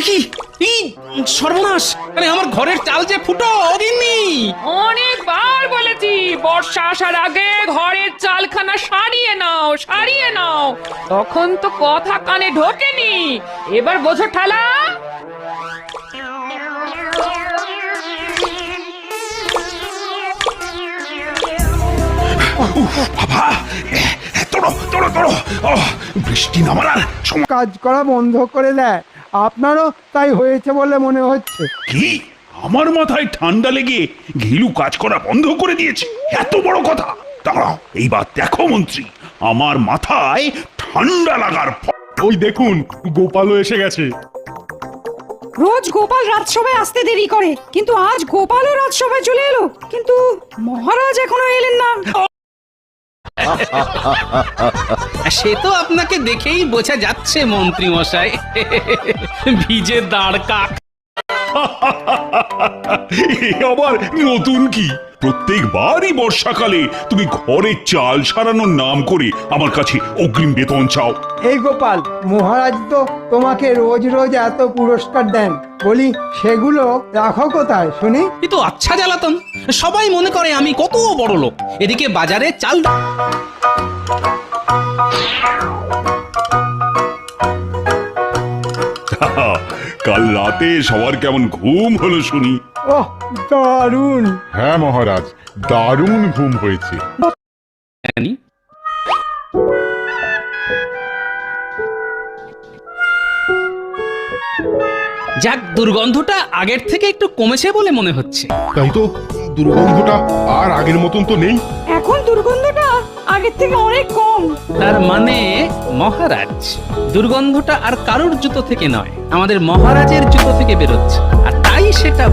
কি এই সর্বনাশ, মানে আমার ঘরের চাল যে ফুটো গিন্নি। অনেকবার বলেছি বর্ষা আসার আগে ঘরের চালখানা সারিয়ে নাও। তখন তো কথা কানে ঢোকেনি। এবার বোঝো ঠালা। বাবা, তোড়ো তোড়ো তোড়ো। বৃষ্টি নামার আর সময় কাজ করা বন্ধ করে দেয়। আপনারও তাই হয়েছে বলে মনে হচ্ছে। কি? আমার মাথায় ঠান্ডা লেগে ঘিলু কাজ করা বন্ধ করে দিয়েছে? এত বড় কথা! দাঁড়াও, এইবার দেখো মন্ত্রী, আমার মাথায় ঠান্ডা লাগার ওই দেখুন, গোপালও এসে গেছে। রোজ গোপাল রাজসভায় আসতে দেরি করে, কিন্তু আজ গোপালও রাজসভায় চলে এলো, কিন্তু মহারাজ এখনো এলেন না। সে তো আপনাকে দেখেই বোঝা যাচ্ছে মন্ত্রী মশাই, ভিজে দাঁড় কাক। এ আবার নতুন কি? প্রত্যেকবারই বর্ষাকালে তুমি ঘরে চাল সারানোর নাম করে আমার কাছে অগ্রিম বেতন চাও। এই গোপাল, মহারাজ তো তোমাকে রোজ রোজ এত পুরস্কার দেন, বলি সেগুলো রাখো কোথায় শুনি? এ তো আচ্ছা জ্বালাতন, সবাই মনে করে আমি কত বড় লোক। এদিকে বাজারে চাল কাল রাতে সবার কেমন ঘুম হলো শুনি? ওহ, দারুণ! হ্যাঁ মহারাজ, দারুণ ঘুম হয়েছে। জানি। যাক, দুর্গন্ধটা আগের থেকে একটু কমেছে বলে মনে হচ্ছে। তাই তো, দুর্গন্ধটা আর আগের মতন তো নেই। এখন দুর্গন্ধটা আগের থেকে অনেক কম। তার মানে মহারাজ, দুর্গন্ধটা আর কারুর জুতো থেকে নয়, আমাদের মহারাজের জুতো থেকে বেরোচ্ছে, আর তাই সেটা